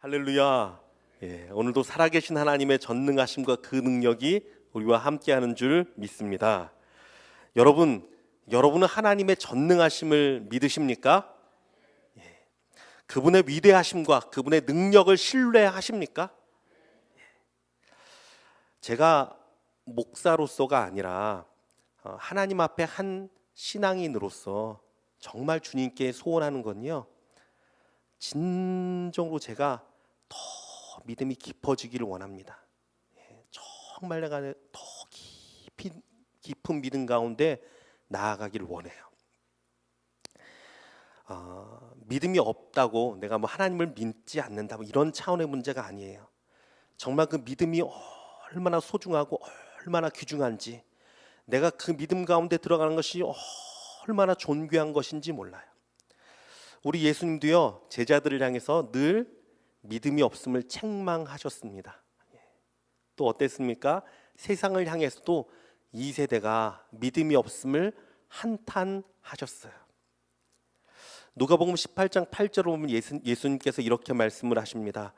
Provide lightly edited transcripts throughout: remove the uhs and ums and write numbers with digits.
할렐루야. 오늘도 살아계신 하나님의 전능하심과 그 능력이 우리와 함께하는 줄 믿습니다. 여러분은 하나님의 전능하심을 믿으십니까? 그분의 위대하심과 그분의 능력을 신뢰하십니까? 제가 목사로서가 아니라 하나님 앞에 한 신앙인으로서 정말 주님께 소원하는 건요, 진정으로 제가 더 믿음이 깊어지기를 원합니다. 정말 내가 더 깊은 믿음 가운데 나아가기를 원해요. 믿음이 없다고 내가 하나님을 믿지 않는다 이런 차원의 문제가 아니에요. 정말 그 믿음이 얼마나 소중하고 얼마나 귀중한지, 내가 그 믿음 가운데 들어가는 것이 얼마나 존귀한 것인지 몰라요. 우리 예수님도요, 제자들을 향해서 늘 믿음이 없음을 책망하셨습니다. 또 어땠습니까? 세상을 향해서도 이 세대가 믿음이 없음을 한탄하셨어요. 누가복음 18장 8절을 보면 예수님께서 이렇게 말씀을 하십니다.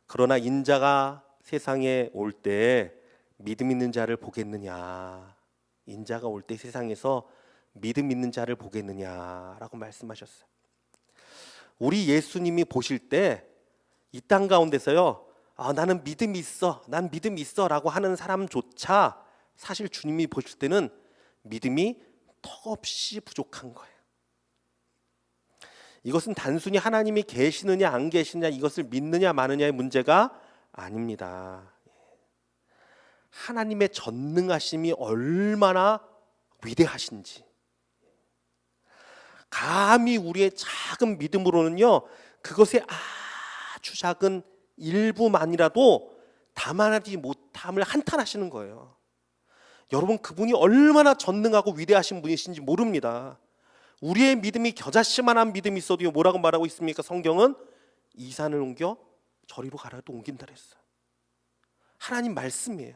그러나 인자가 세상에 올 때 믿음 있는 자를 보겠느냐. 인자가 올 때 세상에서 믿음 있는 자를 보겠느냐라고 말씀하셨어요. 우리 예수님이 보실 때 이 땅 가운데서요, 나는 믿음이 있어, 난 믿음이 있어 라고 하는 사람조차 사실 주님이 보실 때는 믿음이 턱없이 부족한 거예요. 이것은 단순히 하나님이 계시느냐 안 계시느냐, 이것을 믿느냐 마느냐의 문제가 아닙니다. 하나님의 전능하심이 얼마나 위대하신지, 감히 우리의 작은 믿음으로는요, 그것의 아주 작은 일부만이라도 담아내지 못함을 한탄하시는 거예요. 여러분, 그분이 얼마나 전능하고 위대하신 분이신지 모릅니다. 우리의 믿음이 겨자씨만한 믿음이 있어도 뭐라고 말하고 있습니까? 성경은 이 산을 옮겨 저리로 가라도 옮긴다 그랬어요. 하나님 말씀이에요.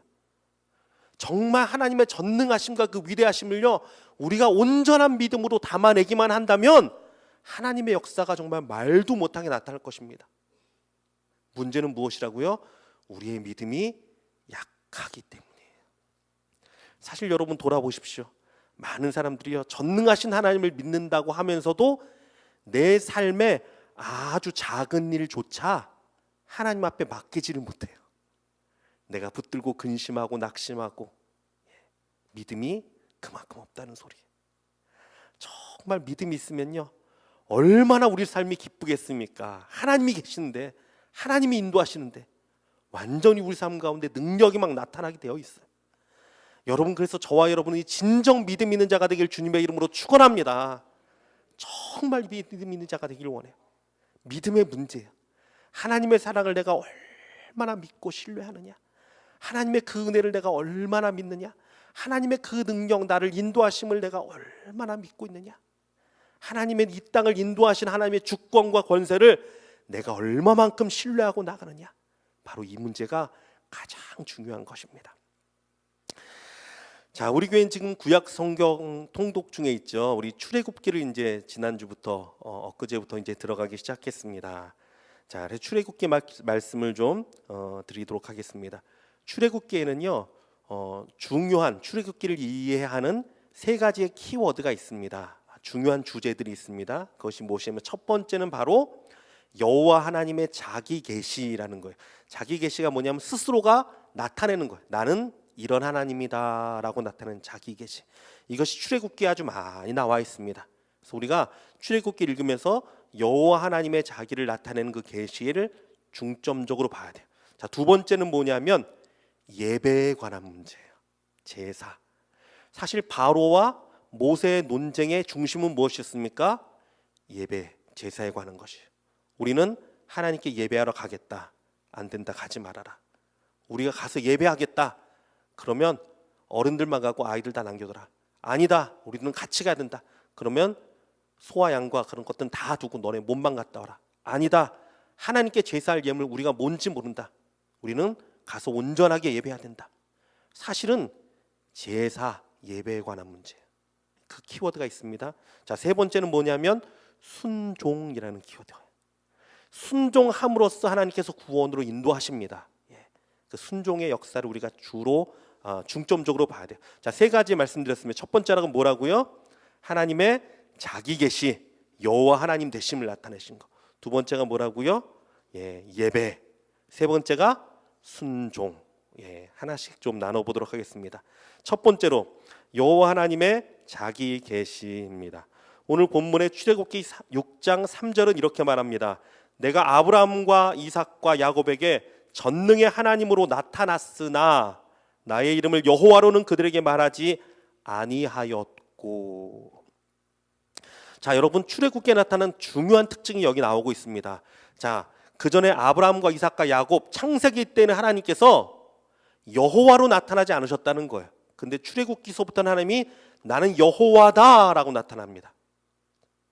정말 하나님의 전능하심과 그 위대하심을요, 우리가 온전한 믿음으로 담아내기만 한다면 하나님의 역사가 정말 말도 못하게 나타날 것입니다. 문제는 무엇이라고요? 우리의 믿음이 약하기 때문이에요. 사실 여러분 돌아보십시오. 많은 사람들이요, 전능하신 하나님을 믿는다고 하면서도 내 삶에 아주 작은 일조차 하나님 앞에 맡기지를 못해요. 내가 붙들고 근심하고 낙심하고 믿음이 그만큼 없다는 소리예요. 정말 믿음이 있으면요, 얼마나 우리 삶이 기쁘겠습니까? 하나님이 계시는데, 하나님이 인도하시는데 완전히 우리 삶 가운데 능력이 막 나타나게 되어 있어요. 여러분, 그래서 저와 여러분이 진정 믿음 있는 자가 되길 주님의 이름으로 축원합니다. 정말 믿음 있는 자가 되길 원해요. 믿음의 문제예요. 하나님의 사랑을 내가 얼마나 믿고 신뢰하느냐, 하나님의 그 은혜를 내가 얼마나 믿느냐, 하나님의 그 능력, 나를 인도하심을 내가 얼마나 믿고 있느냐, 하나님의 이 땅을 인도하신 하나님의 주권과 권세를 내가 얼마만큼 신뢰하고 나가느냐, 바로 이 문제가 가장 중요한 것입니다. 자, 우리 교회는 지금 구약 성경 통독 중에 있죠. 우리 출애굽기를 이제 지난주부터 엊그제부터 이제 들어가기 시작했습니다. 자, 출애굽기 말씀을 좀 드리도록 하겠습니다. 출애굽기에는요, 중요한 출애굽기를 이해하는 세 가지의 키워드가 있습니다. 중요한 주제들이 있습니다. 그것이 무엇이냐면 첫 번째는 바로 여호와 하나님의 자기 계시라는 거예요. 자기 계시가 뭐냐면 스스로가 나타내는 거예요. 나는 이런 하나님이다 라고 나타내는 자기 계시. 이것이 출애굽기에 아주 많이 나와 있습니다. 그래서 우리가 출애굽기를 읽으면서 여호와 하나님의 자기를 나타내는 그 계시를 중점적으로 봐야 돼요. 자, 두 번째는 뭐냐면 예배에 관한 문제예요. 제사. 사실 바로와 모세의 논쟁의 중심은 무엇이었습니까? 예배, 제사에 관한 것이에요. 우리는 하나님께 예배하러 가겠다. 안 된다, 가지 말아라. 우리가 가서 예배하겠다. 그러면 어른들만 가고 아이들 다 남겨둬라. 아니다, 우리는 같이 가야 된다. 그러면 소와 양과 그런 것들은 다 두고 너네 몸만 갔다 와라. 아니다, 하나님께 제사할 예물 우리가 뭔지 모른다. 우리는 가서 온전하게 예배해야 된다. 사실은 제사, 예배에 관한 문제예요. 그 키워드가 있습니다. 자, 세 번째는 뭐냐면 순종이라는 키워드예요. 순종함으로써 하나님께서 구원으로 인도하십니다. 그 순종의 역사를 우리가 주로 중점적으로 봐야 돼요. 자, 세 가지 말씀드렸습니다. 첫 번째는 뭐라고요? 하나님의 자기 계시, 여호와 하나님 되심을 나타내신 거. 두 번째가 뭐라고요? 예배. 세 번째가 순종. 하나씩 좀 나눠보도록 하겠습니다. 첫 번째로 여호와 하나님의 자기 계시입니다. 오늘 본문의 출애굽기 6장 3절은 이렇게 말합니다. 내가 아브라함과 이삭과 야곱에게 전능의 하나님으로 나타났으나 나의 이름을 여호와로는 그들에게 말하지 아니하였고. 자, 여러분, 출애굽기에 나타난 중요한 특징이 여기 나오고 있습니다. 자, 그 전에 아브라함과 이삭과 야곱 창세기 때는 하나님께서 여호와로 나타나지 않으셨다는 거예요. 근데 출애굽기서부터는 하나님이 나는 여호와다라고 나타납니다.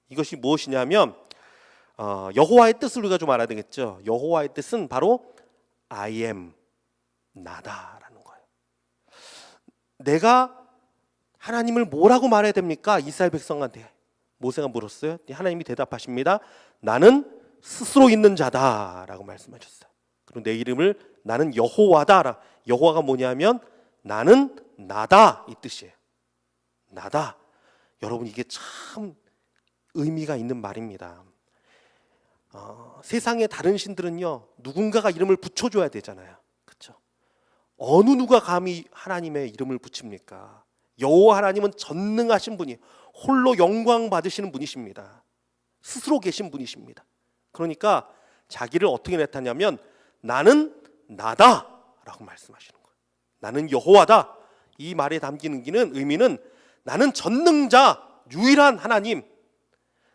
이것이 무엇이냐면 여호와의 뜻을 우리가 좀 알아야 되겠죠. 여호와의 뜻은 바로 I am, 나다라는 거예요. 내가 하나님을 뭐라고 말해야 됩니까? 이스라엘 백성한테 모세가 물었어요. 하나님이 대답하십니다. 나는 스스로 있는 자다라고 말씀하셨어요. 그리고 내 이름을 나는 여호와다. 여호와가 뭐냐면 나는 나다, 이 뜻이에요. 나다. 여러분, 이게 참 의미가 있는 말입니다. 세상의 다른 신들은요, 누군가가 이름을 붙여줘야 되잖아요. 그렇죠? 어느 누가 감히 하나님의 이름을 붙입니까? 여호와 하나님은 전능하신 분이에요. 홀로 영광 받으시는 분이십니다. 스스로 계신 분이십니다. 그러니까 자기를 어떻게 나타내냐면 나는 나다라고 말씀하시는 거예요. 나는 여호와다. 이 말에 담기는 의미는 나는 전능자, 유일한 하나님,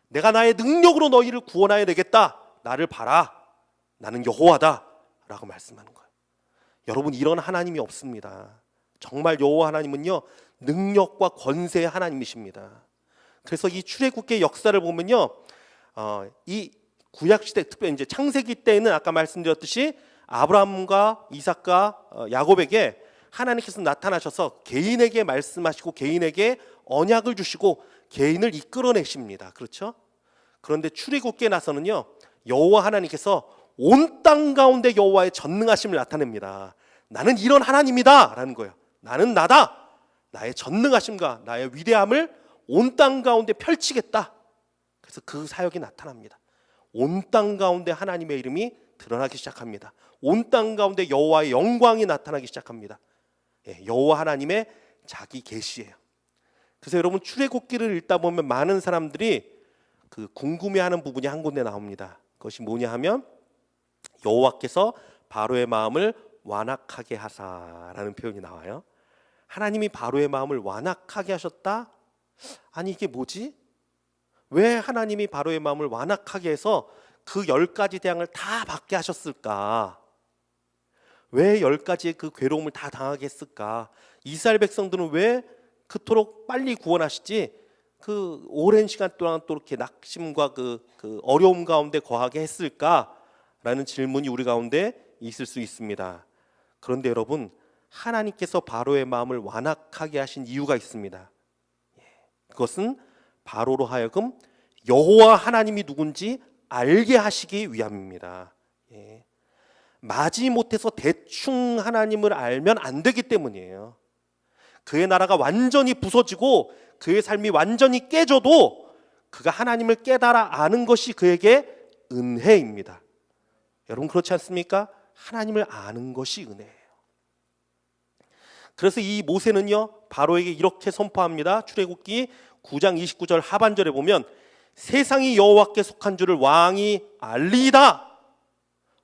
내가 나의 능력으로 너희를 구원하여 내겠다. 나를 봐라. 나는 여호와다 라고 말씀하는 거예요. 여러분, 이런 하나님이 없습니다. 정말 여호와 하나님은요, 능력과 권세의 하나님이십니다. 그래서 이 출애굽기의 역사를 보면요, 이 구약시대, 특별히 이제 창세기 때에는 아까 말씀드렸듯이 아브라함과 이삭과 야곱에게 하나님께서 나타나셔서 개인에게 말씀하시고 개인에게 언약을 주시고 개인을 이끌어내십니다. 그렇죠? 그런데 출애굽기에 나서는요, 여호와 하나님께서 온 땅 가운데 여호와의 전능하심을 나타냅니다. 나는 이런 하나님이다 라는 거예요. 나는 나다. 나의 전능하심과 나의 위대함을 온 땅 가운데 펼치겠다. 그래서 그 사역이 나타납니다. 온 땅 가운데 하나님의 이름이 드러나기 시작합니다. 온 땅 가운데 여호와의 영광이 나타나기 시작합니다. 여호와 하나님의 자기 계시예요. 그래서 여러분, 출애굽기를 읽다 보면 많은 사람들이 그 궁금해하는 부분이 한 군데 나옵니다. 그것이 뭐냐 하면 여호와께서 바로의 마음을 완악하게 하사라는 표현이 나와요. 하나님이 바로의 마음을 완악하게 하셨다? 아니, 이게 뭐지? 왜 하나님이 바로의 마음을 완악하게 해서 그 10가지 재앙을 다 받게 하셨을까? 왜 10가지의 그 괴로움을 다 당하게 했을까? 이스라엘 백성들은 왜 그토록 빨리 구원하시지 그 오랜 시간 동안 또 이렇게 낙심과 그 어려움 가운데 거하게 했을까라는 질문이 우리 가운데 있을 수 있습니다. 그런데 여러분, 하나님께서 바로의 마음을 완악하게 하신 이유가 있습니다. 그것은 바로로 하여금 여호와 하나님이 누군지 알게 하시기 위함입니다. 마지못해서 대충 하나님을 알면 안 되기 때문이에요. 그의 나라가 완전히 부서지고 그의 삶이 완전히 깨져도 그가 하나님을 깨달아 아는 것이 그에게 은혜입니다. 여러분, 그렇지 않습니까? 하나님을 아는 것이 은혜예요. 그래서 이 모세는요, 바로에게 이렇게 선포합니다. 출애굽기 9장 29절 하반절에 보면 세상이 여호와께 속한 줄을 왕이 알리이다.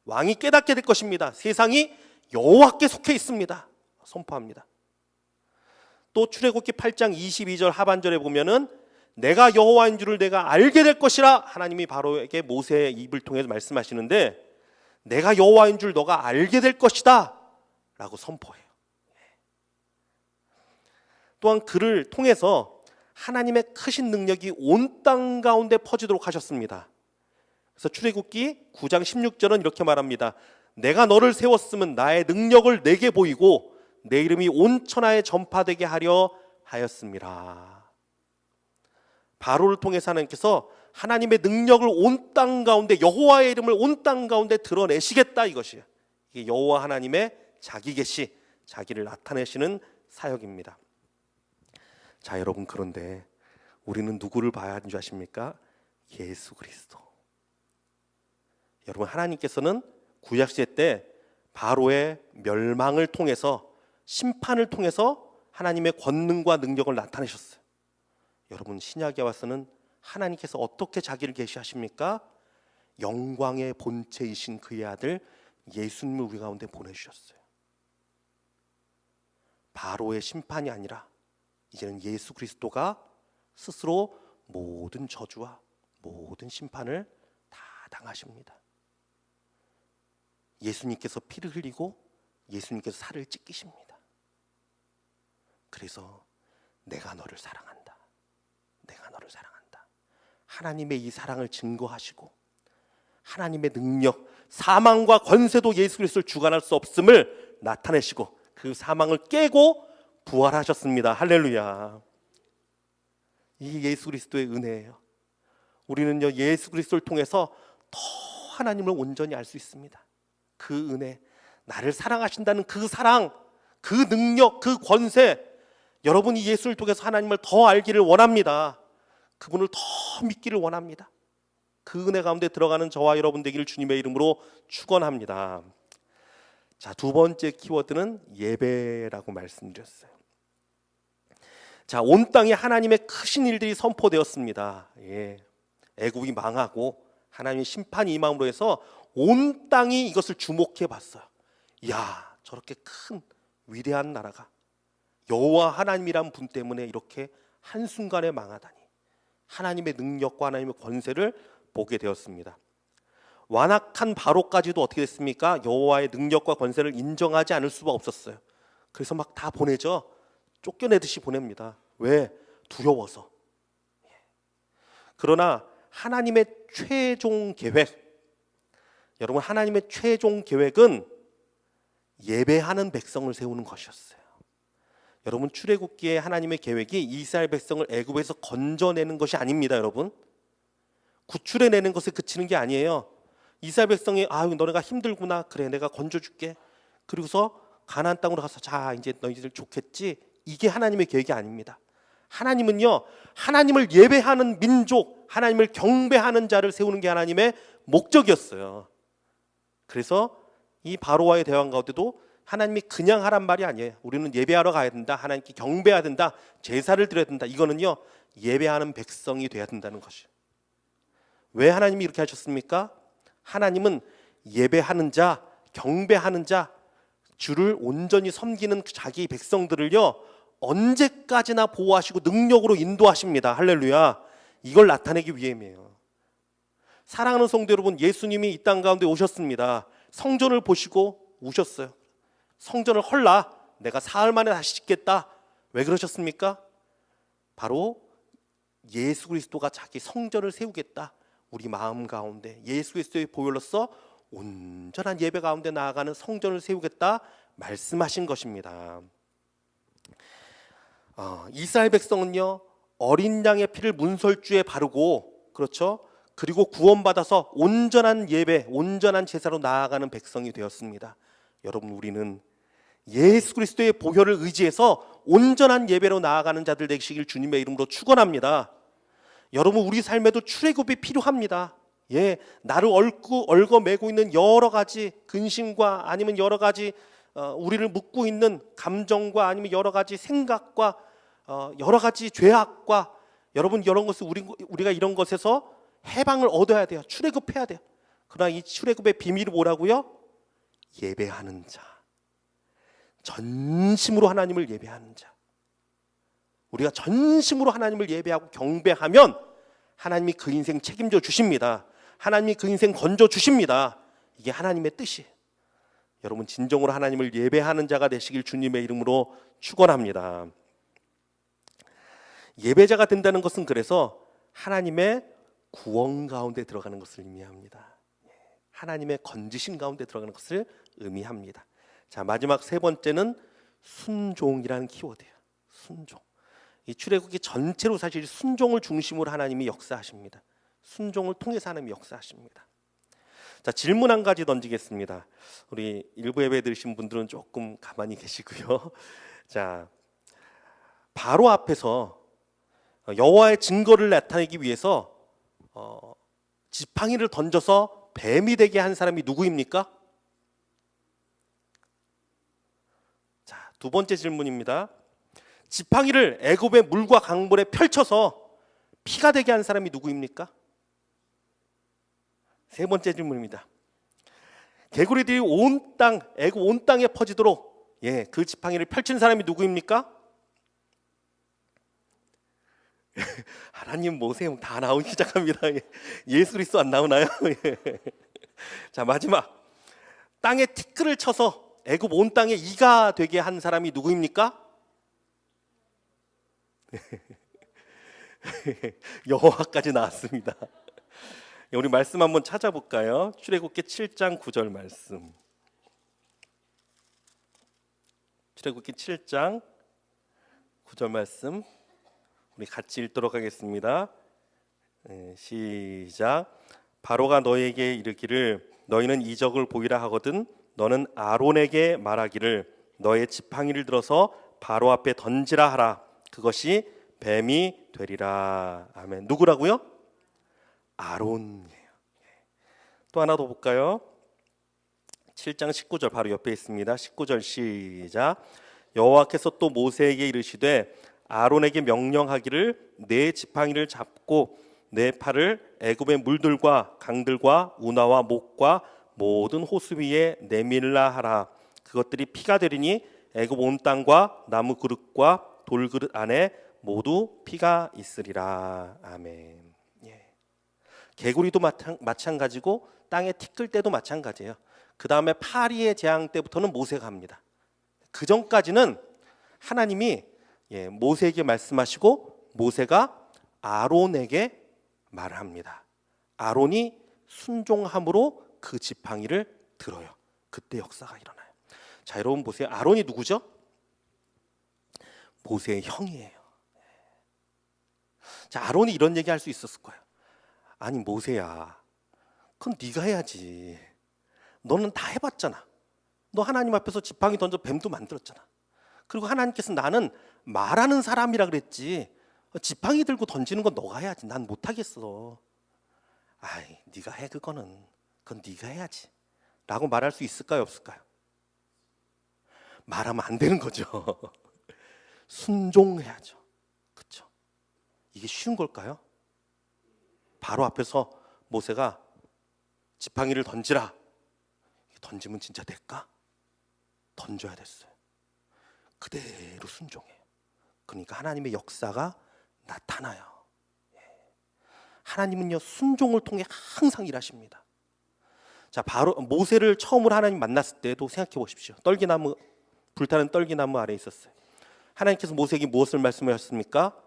왕이 깨닫게 될 것입니다. 세상이 여호와께 속해 있습니다. 선포합니다. 또 출애굽기 8장 22절 하반절에 보면은 내가 여호와인 줄을 내가 알게 될 것이라 하나님이 바로에게 모세의 입을 통해서 말씀하시는데 내가 여호와인 줄 너가 알게 될 것이다 라고 선포해요. 또한 그를 통해서 하나님의 크신 능력이 온 땅 가운데 퍼지도록 하셨습니다. 그래서 출애굽기 9장 16절은 이렇게 말합니다. 내가 너를 세웠으면 나의 능력을 내게 보이고 내 이름이 온 천하에 전파되게 하려 하였습니다. 바로를 통해서 하나님께서 하나님의 능력을 온 땅 가운데, 여호와의 이름을 온 땅 가운데 드러내시겠다, 이것이에요. 이게 여호와 하나님의 자기 계시, 자기를 나타내시는 사역입니다. 자, 여러분, 그런데 우리는 누구를 봐야 하는 줄 아십니까? 예수 그리스도. 여러분, 하나님께서는 구약시대 때 바로의 멸망을 통해서, 심판을 통해서 하나님의 권능과 능력을 나타내셨어요. 여러분, 신약에 와서는 하나님께서 어떻게 자기를 계시하십니까? 영광의 본체이신 그의 아들 예수님을 우리 가운데 보내주셨어요. 바로의 심판이 아니라 이제는 예수 그리스도가 스스로 모든 저주와 모든 심판을 다 당하십니다. 예수님께서 피를 흘리고 예수님께서 살을 찢기십니다. 그래서 내가 너를 사랑한다, 내가 너를 사랑한다, 하나님의 이 사랑을 증거하시고 하나님의 능력, 사망과 권세도 예수 그리스도를 주관할 수 없음을 나타내시고 그 사망을 깨고 부활하셨습니다. 할렐루야. 이 예수 그리스도의 은혜예요. 우리는요, 예수 그리스도를 통해서 더 하나님을 온전히 알 수 있습니다. 그 은혜, 나를 사랑하신다는 그 사랑, 그 능력, 그 권세, 여러분이 예수를 통해서 하나님을 더 알기를 원합니다. 그분을 더 믿기를 원합니다. 그 은혜 가운데 들어가는 저와 여러분 되기를 주님의 이름으로 축원합니다. 자, 두 번째 키워드는 예배라고 말씀드렸어요. 자, 온 땅에 하나님의 크신 일들이 선포되었습니다. 애국이 망하고 하나님의 심판이 임함으로 해서 온 땅이 이것을 주목해 봤어요. 이야, 저렇게 큰 위대한 나라가 여호와 하나님이란 분 때문에 이렇게 한순간에 망하다니. 하나님의 능력과 하나님의 권세를 보게 되었습니다. 완악한 바로까지도 어떻게 됐습니까? 여호와의 능력과 권세를 인정하지 않을 수가 없었어요. 그래서 막 다 보내죠. 쫓겨내듯이 보냅니다. 왜? 두려워서. 그러나 하나님의 최종 계획, 여러분, 하나님의 최종 계획은 예배하는 백성을 세우는 것이었어요. 여러분, 출애굽기에 하나님의 계획이 이스라엘 백성을 애굽에서 건져내는 것이 아닙니다. 여러분, 구출해내는 것에 그치는 게 아니에요. 이스라엘 백성이 너네가 힘들구나, 그래 내가 건져줄게, 그리고서 가나안 땅으로 가서 자 이제 너희들 좋겠지, 이게 하나님의 계획이 아닙니다. 하나님은요, 하나님을 예배하는 민족, 하나님을 경배하는 자를 세우는 게 하나님의 목적이었어요. 그래서 이 바로와의 대화 가운데도 하나님이 그냥 하란 말이 아니에요. 우리는 예배하러 가야 된다, 하나님께 경배해야 된다, 제사를 드려야 된다. 이거는요, 예배하는 백성이 돼야 된다는 것이에요. 왜 하나님이 이렇게 하셨습니까? 하나님은 예배하는 자, 경배하는 자, 주를 온전히 섬기는 자기 백성들을요, 언제까지나 보호하시고 능력으로 인도하십니다. 할렐루야. 이걸 나타내기 위함이에요. 사랑하는 성도 여러분, 예수님이 이 땅 가운데 오셨습니다. 성전을 보시고 우셨어요. 성전을 헐라, 내가 사흘 만에 다시 짓겠다. 왜 그러셨습니까? 바로 예수 그리스도가 자기 성전을 세우겠다, 우리 마음 가운데 예수 그리스도의 보혈로서 온전한 예배 가운데 나아가는 성전을 세우겠다 말씀하신 것입니다. 이스라엘 백성은요, 어린 양의 피를 문설주에 바르고, 그렇죠, 그리고 구원받아서 온전한 예배, 온전한 제사로 나아가는 백성이 되었습니다. 여러분, 우리는 예수 그리스도의 보혈을 의지해서 온전한 예배로 나아가는 자들 되시길 주님의 이름으로 축원합니다. 여러분, 우리 삶에도 출애굽이 필요합니다. 나를 얽어매고 있는 여러 가지 근심과 아니면 여러 가지 우리를 묶고 있는 감정과 아니면 여러 가지 생각과 여러 가지 죄악과, 여러분, 이런 것을 우리가 이런 것에서 해방을 얻어야 돼요. 출애굽해야 돼요. 그러나 이 출애굽의 비밀이 뭐라고요? 예배하는 자, 전심으로 하나님을 예배하는 자. 우리가 전심으로 하나님을 예배하고 경배하면 하나님이 그 인생 책임져 주십니다. 하나님이 그 인생 건져 주십니다. 이게 하나님의 뜻이에요. 여러분, 진정으로 하나님을 예배하는 자가 되시길 주님의 이름으로 축원합니다. 예배자가 된다는 것은 그래서 하나님의 구원 가운데 들어가는 것을 의미합니다. 하나님의 건지심 가운데 들어가는 것을 의미합니다. 자, 마지막 세 번째는 순종이라는 키워드예요. 순종. 이 출애굽기 전체로 사실 순종을 중심으로 하나님이 역사하십니다. 순종을 통해서 하나님이 역사하십니다. 자, 질문 한 가지 던지겠습니다. 우리 일부 예배 들으신 분들은 조금 가만히 계시고요. 자, 바로 앞에서 여호와의 증거를 나타내기 위해서 지팡이를 던져서 뱀이 되게 한 사람이 누구입니까? 자, 두 번째 질문입니다. 지팡이를 애굽의 물과 강물에 펼쳐서 피가 되게 한 사람이 누구입니까? 세 번째 질문입니다. 개구리들이 온 땅, 애굽 온 땅에 퍼지도록 그 지팡이를 펼친 사람이 누구입니까? 하나님, 모세 다 나오기 시작합니다. 예수 그리스도 안 나오나요? 자, 마지막, 땅에 티끌을 쳐서 애굽 온 땅에 이가 되게 한 사람이 누구입니까? 여호와까지 나왔습니다. 우리 말씀 한번 찾아볼까요? 출애굽기 7장 9절 말씀. 출애굽기 7장 9절 말씀 우리 같이 읽도록 하겠습니다. 시작. 바로가 너에게 이르기를 너희는 이적을 보이라 하거든 너는 아론에게 말하기를 너의 지팡이를 들어서 바로 앞에 던지라 하라. 그것이 뱀이 되리라. 아멘. 누구라고요? 아론이에요. 또 하나 더 볼까요? 7장 19절 바로 옆에 있습니다. 19절 시작. 여호와께서 또 모세에게 이르시되 아론에게 명령하기를 내 지팡이를 잡고 내 팔을 애굽의 물들과 강들과 운하와 목과 모든 호수 위에 내밀라 하라. 그것들이 피가 되리니 애굽 온 땅과 나무 그릇과 돌그릇 안에 모두 피가 있으리라. 아멘. 개구리도 마찬가지고 땅에 티끌 때도 마찬가지예요. 그 다음에 파리의 재앙 때부터는 모세가 합니다. 그 전까지는 하나님이 모세에게 말씀하시고 모세가 아론에게 말합니다. 아론이 순종함으로 그 지팡이를 들어요. 그때 역사가 일어나요. 자, 여러분 보세요. 아론이 누구죠? 모세의 형이에요. 자, 아론이 이런 얘기 할 수 있었을 거예요. 아니 모세야, 그건 네가 해야지. 너는 다 해봤잖아. 너 하나님 앞에서 지팡이 던져 뱀도 만들었잖아. 그리고 하나님께서 나는 말하는 사람이라 그랬지 지팡이 들고 던지는 건 너가 해야지. 난 못하겠어. 아이, 네가 해. 그건 네가 해야지 라고 말할 수 있을까요, 없을까요? 말하면 안 되는 거죠. 순종해야죠. 그렇죠? 이게 쉬운 걸까요? 바로 앞에서 모세가 지팡이를 던지라. 던지면 진짜 될까? 던져야 됐어요. 그대로 순종해요. 그러니까 하나님의 역사가 나타나요. 하나님은요, 순종을 통해 항상 일하십니다. 자, 바로 모세를 처음으로 하나님 만났을 때도 생각해 보십시오. 떨기나무, 불타는 떨기나무 아래에 있었어요. 하나님께서 모세에게 무엇을 말씀하셨습니까?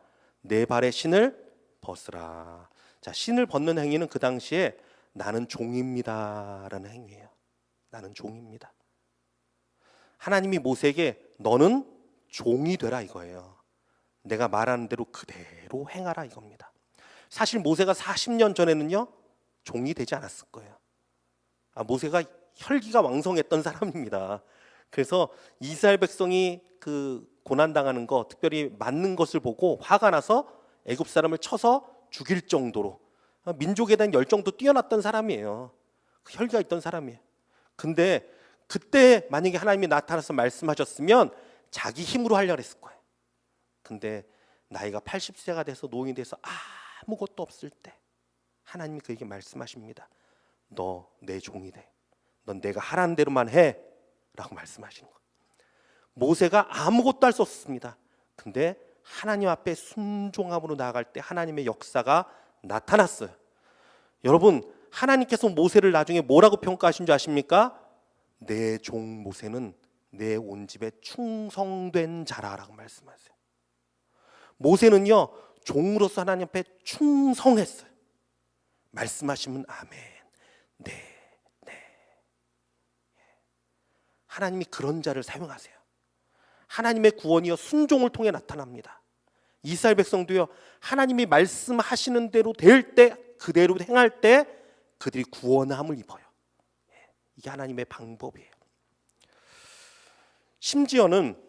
내 발에 신을 벗으라. 자, 신을 벗는 행위는 그 당시에 나는 종입니다라는 행위예요. 나는 종입니다. 하나님이 모세에게 너는 종이 되라 이거예요. 내가 말하는 대로 그대로 행하라 이겁니다. 사실 모세가 40년 전에는요, 종이 되지 않았을 거예요. 모세가 혈기가 왕성했던 사람입니다. 그래서 이스라엘 백성이 그 고난당하는 거, 특별히 맞는 것을 보고 화가 나서 애굽 사람을 쳐서 죽일 정도로 민족에 대한 열정도 뛰어났던 사람이에요. 혈기가 있던 사람이에요. 근데 그때 만약에 하나님이 나타나서 말씀하셨으면 자기 힘으로 하려고 했을 거예요. 근데 나이가 80세가 돼서 노인이 돼서 아무것도 없을 때 하나님이 그에게 말씀하십니다. 너 내 종이 돼. 넌 내가 하라는 대로만 해 라고 말씀하시는 거예요. 모세가 아무것도 할 수 없습니다. 근데 하나님 앞에 순종함으로 나아갈 때 하나님의 역사가 나타났어요. 여러분, 하나님께서 모세를 나중에 뭐라고 평가하신 줄 아십니까? 내 종 모세는 내 온 집에 충성된 자라라고 말씀하세요. 모세는요, 종으로서 하나님 앞에 충성했어요. 말씀하시면 아멘. 네. 하나님이 그런 자를 사용하세요. 하나님의 구원이요, 순종을 통해 나타납니다. 이스라엘 백성도요, 하나님이 말씀하시는 대로 될 때 그대로 행할 때 그들이 구원함을 입어요. 이게 하나님의 방법이에요. 심지어는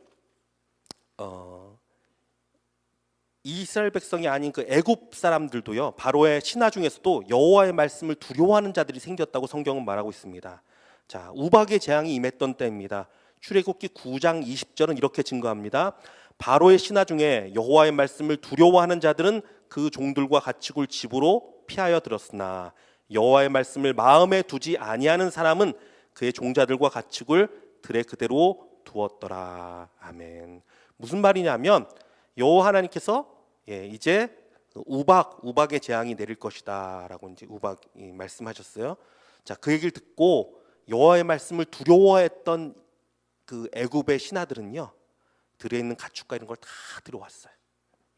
이스라엘 백성이 아닌 그 애굽 사람들도요, 바로의 신하 중에서도 여호와의 말씀을 두려워하는 자들이 생겼다고 성경은 말하고 있습니다. 자, 우박의 재앙이 임했던 때입니다. 출애굽기 9장 20절은 이렇게 증거합니다. 바로의 신하 중에 여호와의 말씀을 두려워하는 자들은 그 종들과 같이 굴 집으로 피하여 들었으나 여호와의 말씀을 마음에 두지 아니하는 사람은 그의 종자들과 같이 굴 들에 그대로 두었더라. 아멘. 무슨 말이냐면 여호와 하나님께서 이제 우박의 재앙이 내릴 것이다라고 이제 우박이 말씀하셨어요. 자, 그 얘기를 듣고 여호와의 말씀을 두려워했던 그 애굽의 신하들은요, 들에 있는 가축과 이런 걸 다 들어왔어요.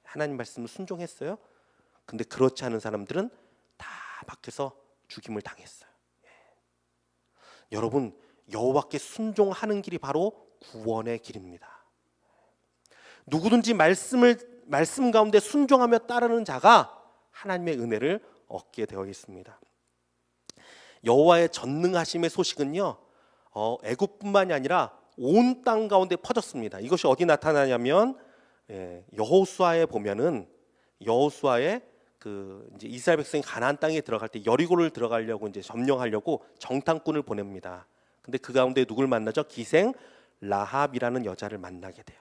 하나님 말씀을 순종했어요. 근데 그렇지 않은 사람들은 다 밖에서 죽임을 당했어요. 여러분, 여호와께 순종하는 길이 바로 구원의 길입니다. 누구든지 말씀 가운데 순종하며 따르는 자가 하나님의 은혜를 얻게 되어 있습니다. 여호와의 전능하심의 소식은요, 애굽뿐만이 아니라 온 땅 가운데 퍼졌습니다. 이것이 어디 나타나냐면 여호수아에 보면은 여호수아에 그 이제 이스라엘 백성이 가나안 땅에 들어갈 때 여리고를 들어가려고 이제 점령하려고 정탐꾼을 보냅니다. 근데 그 가운데 누굴 만나죠? 기생 라합이라는 여자를 만나게 돼요.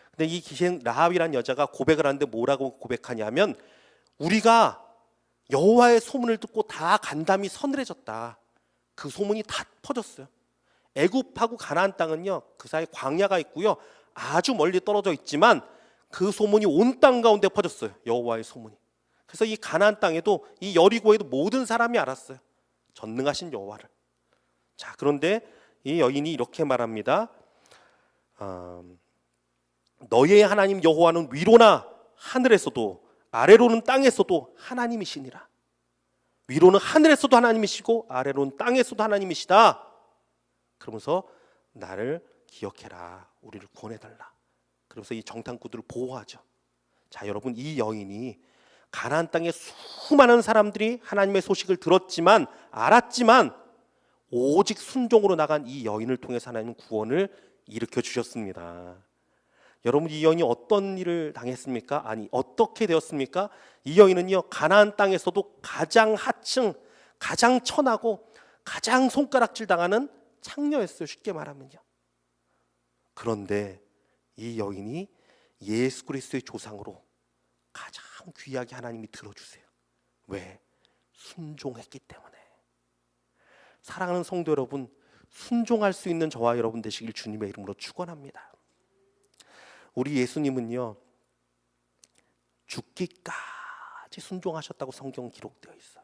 근데 이 기생 라합이라는 여자가 고백을 하는데 뭐라고 고백하냐면, 우리가 여호와의 소문을 듣고 다 간담이 서늘해졌다. 그 소문이 다 퍼졌어요. 애굽하고 가나안 땅은요, 그 사이 광야가 있고요, 아주 멀리 떨어져 있지만 그 소문이 온 땅 가운데 퍼졌어요. 여호와의 소문이. 그래서 이 가나안 땅에도, 이 여리고에도 모든 사람이 알았어요. 전능하신 여호와를. 자, 그런데 이 여인이 이렇게 말합니다. 너희의 하나님 여호와는 위로나 하늘에서도 아래로는 땅에서도 하나님이시니라. 위로는 하늘에서도 하나님이시고 아래로는 땅에서도 하나님이시다. 그러면서 나를 기억해라. 우리를 구원해달라. 그러면서 이 정탐꾼들을 보호하죠. 자, 여러분, 이 여인이 가나안 땅의 수많은 사람들이 하나님의 소식을 들었지만, 알았지만 오직 순종으로 나간 이 여인을 통해서 하나님은 구원을 일으켜 주셨습니다. 여러분, 이 여인이 어떤 일을 당했습니까? 아니, 어떻게 되었습니까? 이 여인은요, 가나안 땅에서도 가장 하층, 가장 천하고 가장 손가락질 당하는 창녀였어요. 쉽게 말하면요. 그런데 이 여인이 예수 그리스도의 조상으로 가장 귀하게 하나님이 들어주세요. 왜? 순종했기 때문에. 사랑하는 성도 여러분, 순종할 수 있는 저와 여러분 되시길 주님의 이름으로 축원합니다. 우리 예수님은요, 죽기까지 순종하셨다고 성경 기록되어 있어요.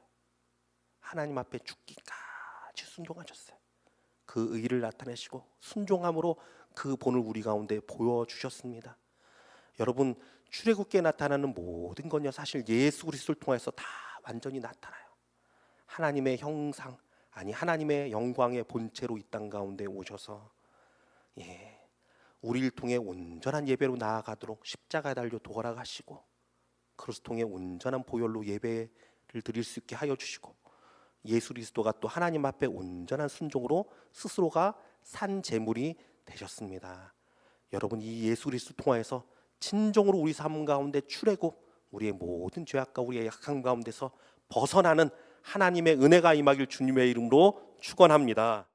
하나님 앞에 죽기까지 순종하셨어요. 그 의를 나타내시고 순종함으로 그 본을 우리 가운데 보여주셨습니다. 여러분, 출애굽기에 나타나는 모든 건요, 사실 예수 그리스도를 통해서 다 완전히 나타나요. 하나님의 형상, 아니 하나님의 영광의 본체로 이 땅 가운데 오셔서 우리를 통해 온전한 예배로 나아가도록 십자가에 달려 돌아가시고, 그것을 통해 온전한 보혈로 예배를 드릴 수 있게 하여 주시고, 예수 그리스도가 또 하나님 앞에 온전한 순종으로 스스로가 산 제물이 되셨습니다. 여러분, 이 예수 그리스도 통하여서 진정으로 우리 삶 가운데 출애굽, 우리의 모든 죄악과 우리의 약함 가운데서 벗어나는 하나님의 은혜가 임하길 주님의 이름으로 축원합니다.